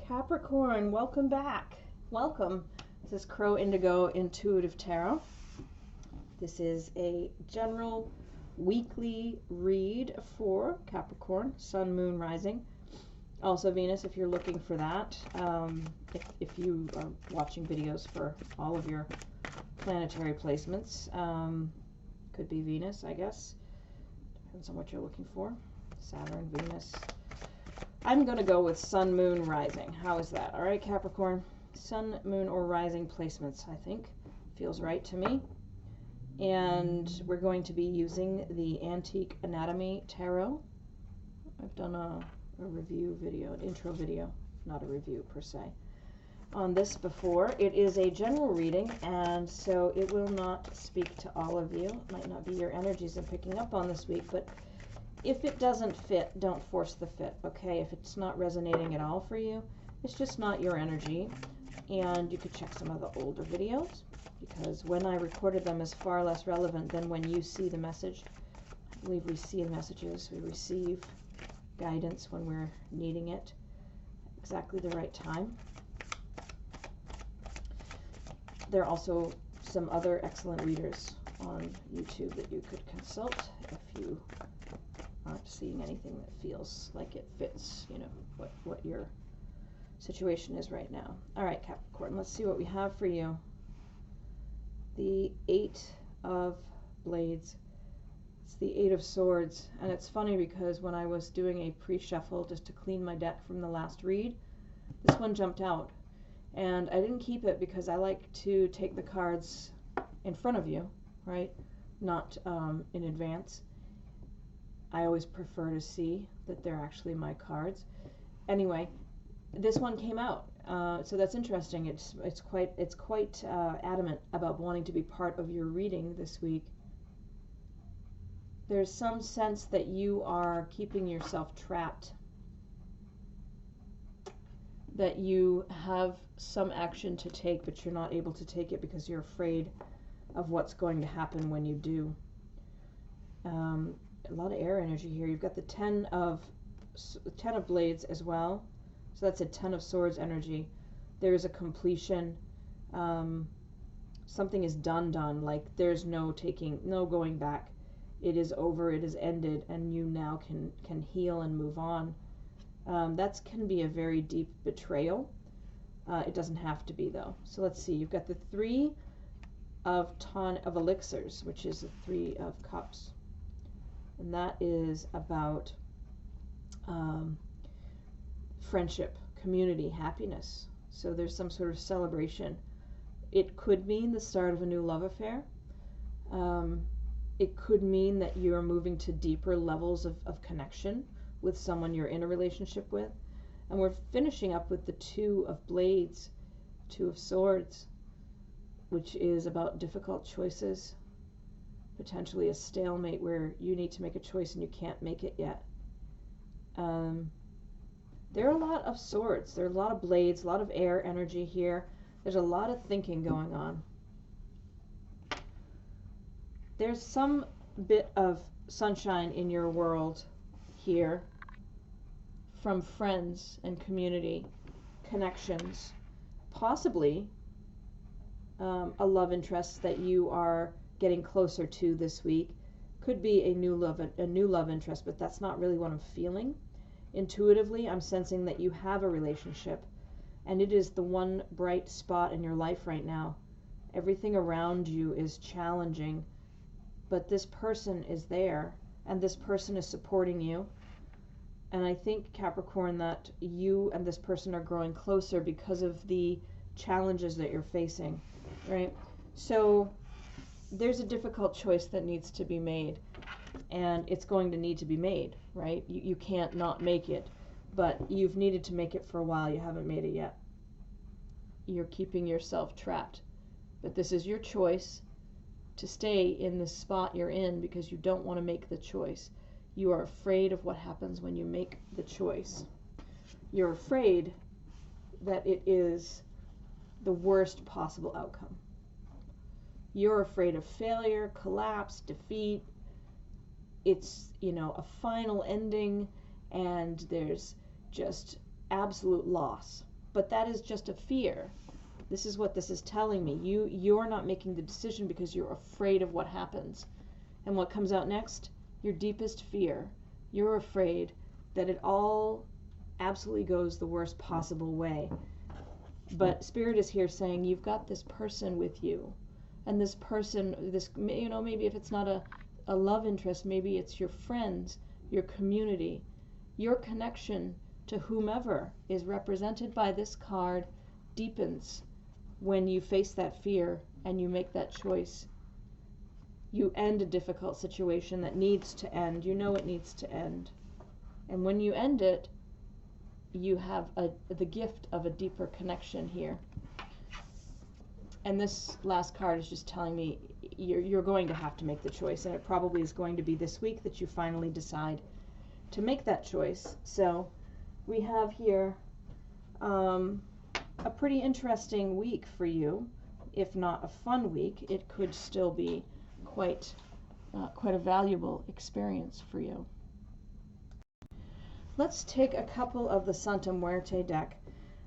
Capricorn, welcome back. Welcome. This is Crow Indigo Intuitive Tarot. This is a general weekly read for Capricorn, Sun, Moon, Rising. Also Venus if you're looking for that. If you are watching videos for all of your planetary placements. Could be Venus, I guess. Depends on what you're looking for. Saturn, Venus. I'm going to go with Sun, Moon, Rising. How is that? All right, Capricorn. Sun, Moon, or Rising placements, I think. Feels right to me. And we're going to be using the Antique Anatomy Tarot. I've done a review video, an intro video, not a review per se, on this before. It is a general reading, and so it will not speak to all of you. It might not be your energies I'm picking up on this week, but if it doesn't fit, don't force the fit, okay? If it's not resonating at all for you, it's just not your energy. And you could check some of the older videos, because when I recorded them is far less relevant than when you see the message. I believe we see the messages, we receive guidance when we're needing it at exactly the right time. There are also some other excellent readers on YouTube that you could consult if you aren't seeing anything that feels like it fits, you know, what your situation is right now. All right, Capricorn, let's see what we have for you. The Eight of Blades. It's the Eight of Swords, and it's funny because when I was doing a pre-shuffle just to clean my deck from the last read, this one jumped out, and I didn't keep it because I like to take the cards in front of you, right? Not in advance. I always prefer to see that they're actually my cards. Anyway, this one came out, so that's interesting. It's quite adamant about wanting to be part of your reading this week. There's some sense that you are keeping yourself trapped, that you have some action to take, but you're not able to take it because you're afraid of what's going to happen when you do. A lot of air energy here. You've got the Ten of Blades as well, so that's a Ten of Swords energy. There is a completion. Something is done, like there's no going back. It is over, it is ended, and you now can heal and move on. That can be a very deep betrayal. It doesn't have to be, though. So let's see. You've got the Three of Elixirs, which is the Three of Cups. And that is about friendship, community, happiness. So there's some sort of celebration. It could mean the start of a new love affair. It could mean that you're moving to deeper levels of connection with someone you're in a relationship with. And we're finishing up with the Two of Blades, Two of Swords, which is about difficult choices. Potentially a stalemate where you need to make a choice and you can't make it yet. There are a lot of swords. There are a lot of blades, a lot of air energy here. There's a lot of thinking going on. There's some bit of sunshine in your world here from friends and community, connections, possibly a love interest that you are getting closer to this week. Could be a new love interest, but that's not really what I'm feeling. Intuitively, I'm sensing that you have a relationship, and it is the one bright spot in your life right now. Everything around you is challenging, but this person is there, and this person is supporting you. And I think, Capricorn, that you and this person are growing closer because of the challenges that you're facing, right? So there's a difficult choice that needs to be made, and it's going to need to be made, right? You can't not make it, but you've needed to make it for a while. You haven't made it yet. You're keeping yourself trapped, but this is your choice to stay in the spot you're in because you don't want to make the choice. You are afraid of what happens when you make the choice. You're afraid that it is the worst possible outcome. You're afraid of failure, collapse, defeat. It's, a final ending, and there's just absolute loss. but that is just a fear. This is what this is telling me. You're not making the decision because you're afraid of what happens. And what comes out next? Your deepest fear. You're afraid that it all absolutely goes the worst possible way. But Spirit is here saying you've got this person with you. And this person, maybe if it's not a love interest, maybe it's your friends, your community, your connection to whomever is represented by this card deepens when you face that fear and you make that choice. You end a difficult situation that needs to end. You know it needs to end. And when you end it, you have the gift of a deeper connection here. And this last card is just telling me you're going to have to make the choice, and it probably is going to be this week that you finally decide to make that choice. So we have here a pretty interesting week for you. If not a fun week, it could still be quite a valuable experience for you. Let's take a couple of the Santa Muerte deck.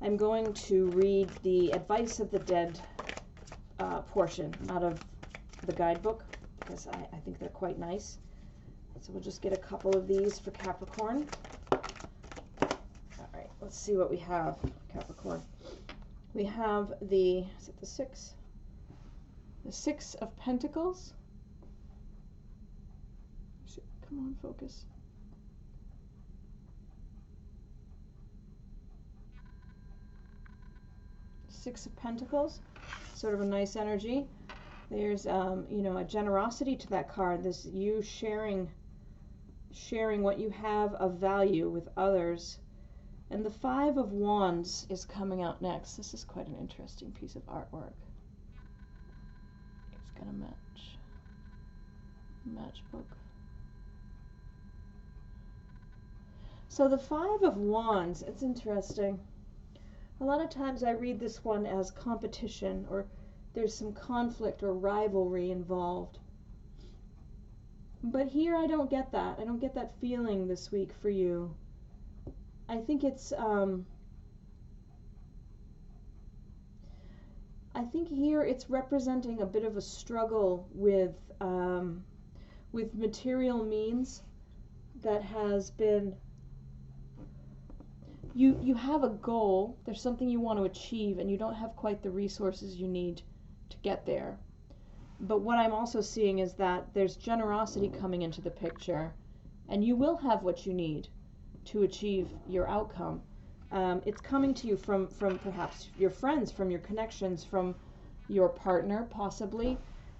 I'm going to read the Advice of the Dead portion out of the guidebook because I think they're quite nice. So we'll just get a couple of these for Capricorn. All right, let's see what we have, Capricorn. We have is it the six? The Six of Pentacles. Come on, focus. Six of Pentacles, sort of a nice energy. There's a generosity to that card. This you sharing what you have of value with others. And the Five of Wands is coming out next. This is quite an interesting piece of artwork. It's gonna matchbook. So the Five of Wands, it's interesting. A lot of times I read this one as competition, or there's some conflict or rivalry involved. But here I don't get that. I don't get that feeling this week for you. I think it's here it's representing a bit of a struggle with material means that has been. You have a goal, there's something you want to achieve, and you don't have quite the resources you need to get there. But what I'm also seeing is that there's generosity coming into the picture, and you will have what you need to achieve your outcome. It's coming to you from perhaps your friends, from your connections, from your partner, possibly.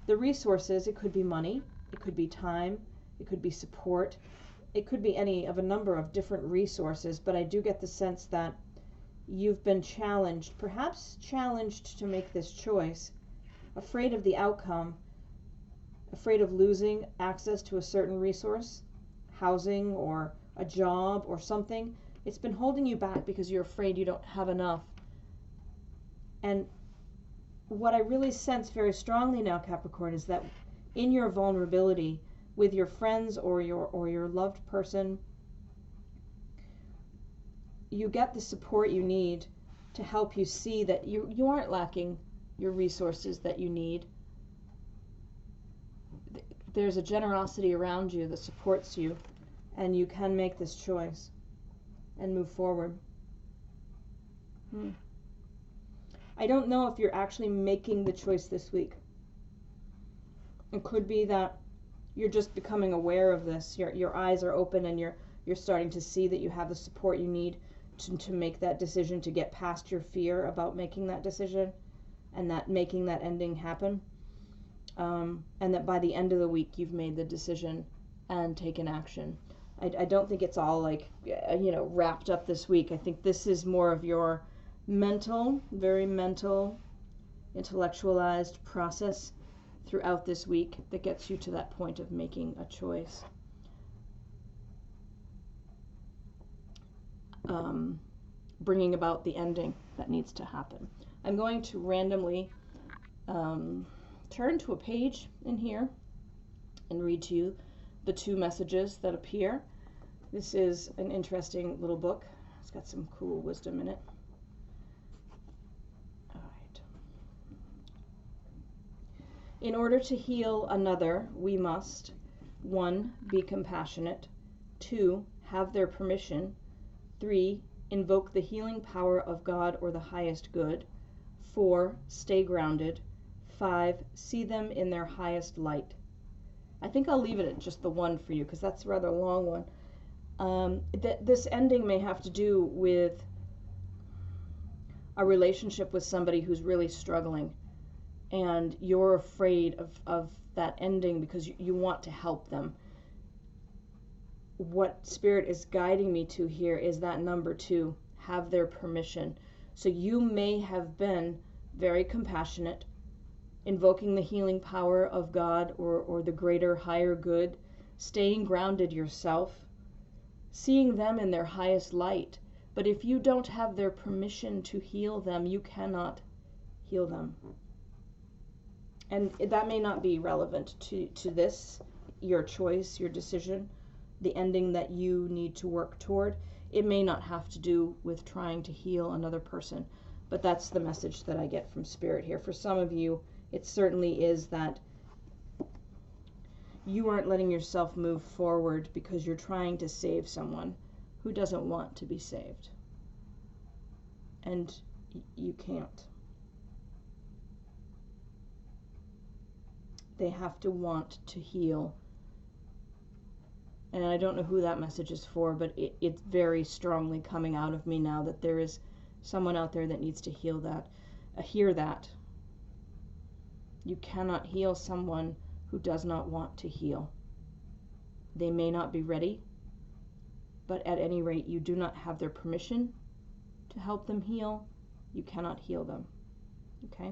The resources, it could be money, it could be time, it could be support. It could be any of a number of different resources, but I do get the sense that you've been challenged, perhaps challenged to make this choice, afraid of the outcome, afraid of losing access to a certain resource, housing or a job or something. It's been holding you back because you're afraid you don't have enough. And what I really sense very strongly now, Capricorn, is that in your vulnerability, with your friends or your loved person, you get the support you need to help you see that you aren't lacking your resources that you need. There's a generosity around you that supports you, and you can make this choice and move forward. I don't know if you're actually making the choice this week. It could be that you're just becoming aware of this. Your eyes are open, and you're starting to see that you have the support you need to make that decision, to get past your fear about making that decision and that making that ending happen. And that by the end of the week you've made the decision and taken action. I don't think it's all like wrapped up this week. I think this is more of your very mental, intellectualized process throughout this week that gets you to that point of making a choice. Bringing about the ending that needs to happen. I'm going to randomly turn to a page in here and read to you the two messages that appear. This is an interesting little book. It's got some cool wisdom in it. In order to heal another, we must 1. Be compassionate. 2. Have their permission. 3. Invoke the healing power of God or the highest good. 4. Stay grounded. 5. See them in their highest light. I think I'll leave it at just the 1 for you because that's a rather long one. This ending may have to do with a relationship with somebody who's really struggling, and you're afraid of that ending because you want to help them. What Spirit is guiding me to here is that number 2, have their permission. So you may have been very compassionate, invoking the healing power of God or the greater, higher good, staying grounded yourself, seeing them in their highest light. But if you don't have their permission to heal them, you cannot heal them. And that may not be relevant to this, your choice, your decision, the ending that you need to work toward. It may not have to do with trying to heal another person, but that's the message that I get from Spirit here. For some of you, it certainly is that you aren't letting yourself move forward because you're trying to save someone who doesn't want to be saved. And you can't. They have to want to heal. And I don't know who that message is for, but it's very strongly coming out of me now that there is someone out there that needs to heal that, hear that. You cannot heal someone who does not want to heal. They may not be ready, but at any rate, you do not have their permission to help them heal. You cannot heal them. Okay?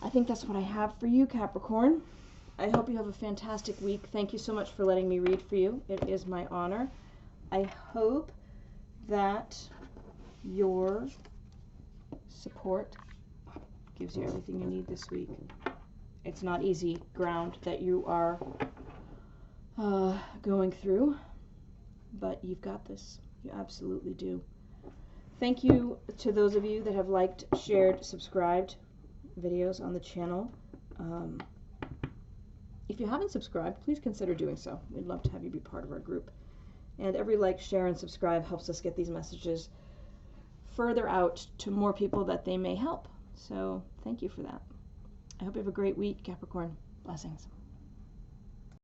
I think that's what I have for you, Capricorn. I hope you have a fantastic week. Thank you so much for letting me read for you. It is my honor. I hope that your support gives you everything you need this week. It's not easy ground that you are going through, but you've got this. You absolutely do. Thank you to those of you that have liked, shared, subscribed videos on the channel. If you haven't subscribed, please consider doing so. We'd love to have you be part of our group. And every like, share, and subscribe helps us get these messages further out to more people that they may help. So thank you for that. I hope you have a great week, Capricorn. Blessings.